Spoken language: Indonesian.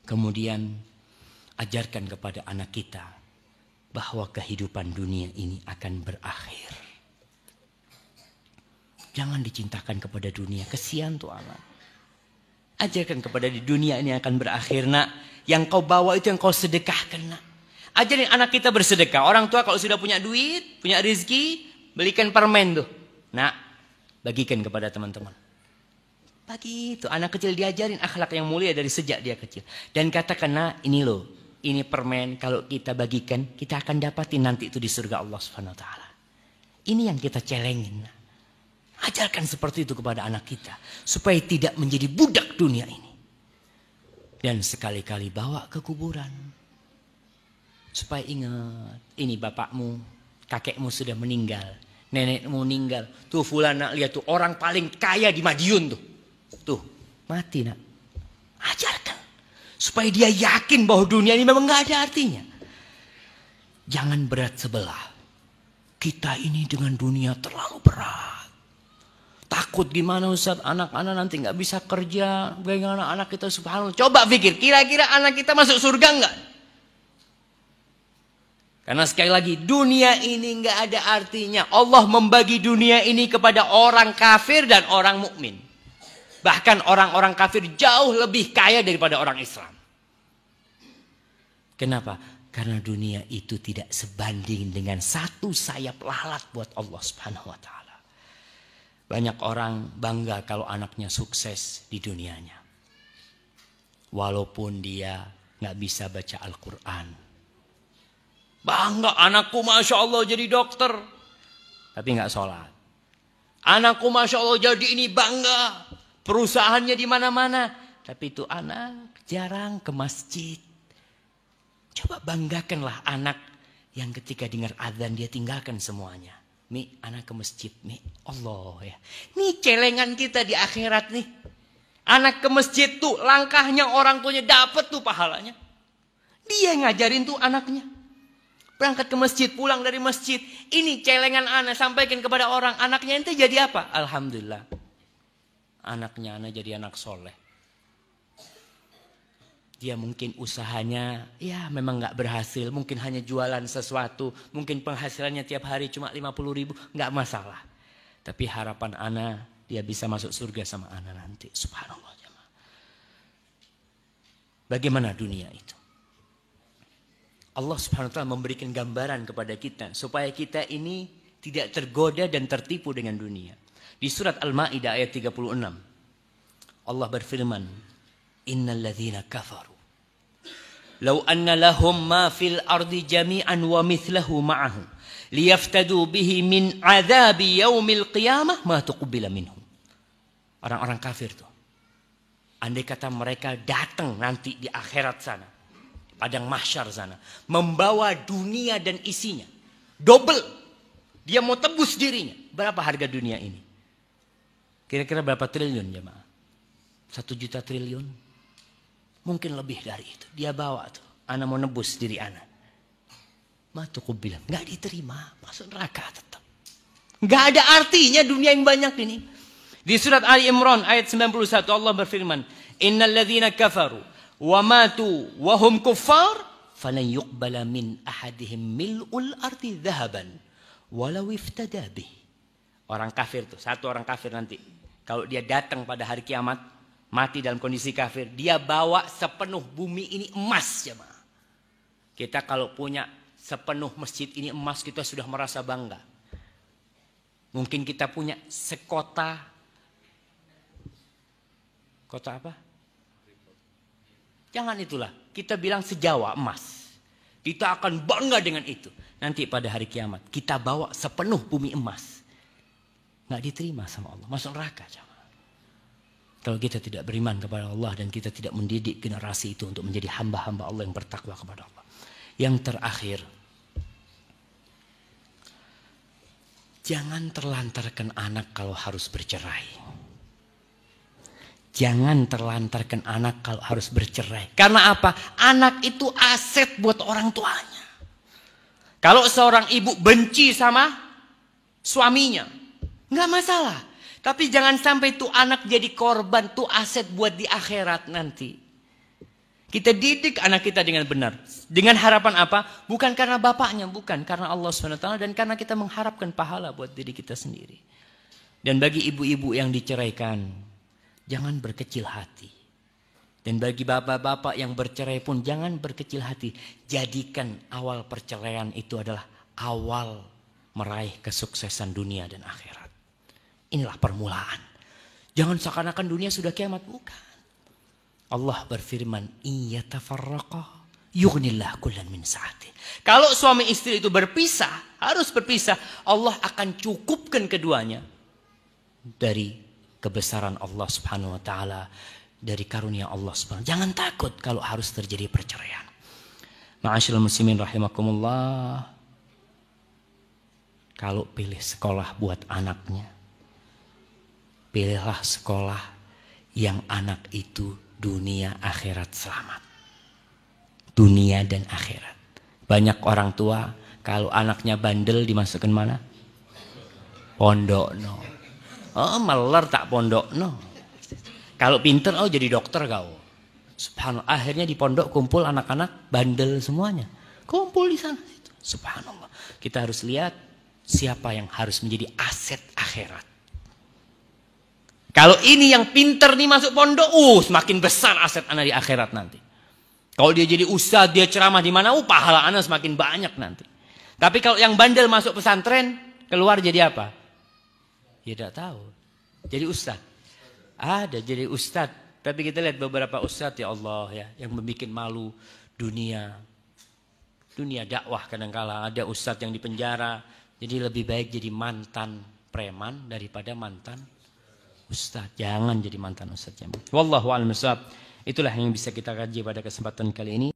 Kemudian ajarkan kepada anak kita bahwa kehidupan dunia ini akan berakhir. Jangan dicintakan kepada dunia, kesian tuh anak. Ajarkan kepada di dunia ini akan berakhir nak. Yang kau bawa itu yang kau sedekahkan nak. Ajarin anak kita bersedekah. Orang tua kalau sudah punya duit, punya rezeki, belikan permen tuh. Nak, bagikan kepada teman-teman. Bagi itu anak kecil diajarin akhlak yang mulia dari sejak dia kecil. Dan katakan nak, ini loh, ini permen kalau kita bagikan, kita akan dapatin nanti itu di surga Allah Subhanahu wa taala. Ini yang kita celengin. Ajarkan seperti itu kepada anak kita supaya tidak menjadi budak dunia ini. Dan sekali-kali bawa ke kuburan. Supaya ingat, ini bapakmu, kakekmu sudah meninggal, nenekmu meninggal. Tuh fulan nak lihat tuh orang paling kaya di Madiun tuh. Tuh, mati nak. Ajarkan supaya dia yakin bahwa dunia ini memang gak ada artinya. Jangan berat sebelah. Kita ini dengan dunia terlalu berat. Takut gimana Ustaz, anak-anak nanti gak bisa kerja. Bagaimana anak kita subhanallah. Coba pikir, kira-kira anak kita masuk surga enggak? Karena sekali lagi, dunia ini gak ada artinya. Allah membagi dunia ini kepada orang kafir dan orang mukmin. Bahkan orang-orang kafir jauh lebih kaya daripada orang Islam. Kenapa? Karena dunia itu tidak sebanding dengan satu sayap lalat buat Allah Subhanahu wa taala. Banyak orang bangga kalau anaknya sukses di dunianya. Walaupun dia gak bisa baca Al-Quran. Bangga anakku Masya Allah jadi dokter. Tapi gak sholat. Anakku Masya Allah jadi ini bangga. Perusahaannya di mana-mana. Tapi itu anak jarang ke masjid. Coba banggakanlah anak yang ketika dengar azan dia tinggalkan semuanya. Mi, anak ke masjid, mi. Allah ya. Ini celengan kita di akhirat nih. Anak ke masjid tuh langkahnya orang tuanya dapat tuh pahalanya. Dia ngajarin tuh anaknya. Berangkat ke masjid, pulang dari masjid. Ini celengan anak sampaikan kepada orang. Anaknya ente jadi apa? Alhamdulillah. Anaknya anak jadi anak soleh. Dia mungkin usahanya ya memang gak berhasil. Mungkin hanya jualan sesuatu. Mungkin penghasilannya tiap hari cuma 50.000. Gak masalah. Tapi harapan ana dia bisa masuk surga sama ana nanti. Subhanallah. Bagaimana dunia itu? Allah subhanahu wa ta'ala memberikan gambaran kepada kita. Supaya kita ini tidak tergoda dan tertipu dengan dunia. Di surat Al-Ma'idah ayat 36. Allah berfirman. Innal ladzina kafaru law anna lahum ma fil ardi jami'an wa mithlahu ma'ahu liyaftadu bihi min adzabi yaumil qiyamah ma tuqbila minhum. Orang-orang kafir tuh. Andai kata mereka datang nanti di akhirat sana, padang mahsyar sana, membawa dunia dan isinya, double. Dia mau tebus dirinya. Berapa harga dunia ini? Kira-kira berapa triliun jemaah? 1 juta triliun? Mungkin lebih dari itu. Dia bawa tuh. Ana mau nebus diri ana. Matuku bilang. Gak diterima. Masuk neraka tetap. Gak ada artinya dunia yang banyak ini. Di surat Ali Imran ayat 91 Allah berfirman. Innal ladzina kafaru. Wa matu. Wa hum kuffar. Falan yuqbala min ahadihim mil'ul arti dhahaban. Walau iftada bih. Orang kafir tuh. Satu orang kafir nanti. Kalau dia datang pada hari kiamat. Mati dalam kondisi kafir. Dia bawa sepenuh bumi ini emas. Jemaah. Kita kalau punya sepenuh masjid ini emas. Kita sudah merasa bangga. Mungkin kita punya sekota. Kota apa? Jangan itulah. Kita bilang sejawa emas. Kita akan bangga dengan itu. Nanti pada hari kiamat. Kita bawa sepenuh bumi emas. Nggak diterima sama Allah. Masuk neraka. Jemaah. Kalau kita tidak beriman kepada Allah dan kita tidak mendidik generasi itu untuk menjadi hamba-hamba Allah yang bertakwa kepada Allah. Yang terakhir, jangan terlantarkan anak kalau harus bercerai. Jangan terlantarkan anak kalau harus bercerai. Karena apa? Anak itu aset buat orang tuanya. Kalau seorang ibu benci sama suaminya, nggak masalah. Tapi jangan sampai tuh anak jadi korban, tuh aset buat di akhirat nanti. Kita didik anak kita dengan benar. Dengan harapan apa? Bukan karena bapaknya, bukan. Karena Allah SWT dan karena kita mengharapkan pahala buat diri kita sendiri. Dan bagi ibu-ibu yang diceraikan, jangan berkecil hati. Dan bagi bapak-bapak yang bercerai pun jangan berkecil hati. Jadikan awal perceraian itu adalah awal meraih kesuksesan dunia dan akhirat. Inilah permulaan. Jangan seakan-akan dunia sudah kiamat, bukan. Allah berfirman, "Iyatafarraqa yughnillahu kullan min sa'ati." Kalau suami istri itu berpisah, harus berpisah, Allah akan cukupkan keduanya dari kebesaran Allah Subhanahu wa taala, dari karunia Allah Subhanahu. Jangan takut kalau harus terjadi perceraian. Ma'asyiral muslimin rahimakumullah. Kalau pilih sekolah buat anaknya, pilihlah sekolah yang anak itu dunia akhirat selamat. Dunia dan akhirat. Banyak orang tua kalau anaknya bandel dimasukkan mana? Pondok no. Oh meler tak pondok no. Kalau pinter oh jadi dokter kau. Subhanallah. Akhirnya di pondok kumpul anak-anak bandel semuanya. Kumpul di sana. Subhanallah. Kita harus lihat siapa yang harus menjadi aset akhirat. Kalau ini yang pinter nih masuk pondok, semakin besar aset anak di akhirat nanti. Kalau dia jadi ustadz, dia ceramah di mana, pahala anak semakin banyak nanti. Tapi kalau yang bandel masuk pesantren, keluar jadi apa? Ya tidak tahu. Jadi ustadz. Ada jadi ustadz. Tapi kita lihat beberapa ustadz ya Allah ya, yang membuat malu dunia. Dunia dakwah kadang-kala ada ustadz yang dipenjara. Jadi lebih baik jadi mantan preman daripada mantan ustadz. Jangan jadi mantan ustadz. Wallahu a'lam bishawab. Itulah yang bisa kita kaji pada kesempatan kali ini.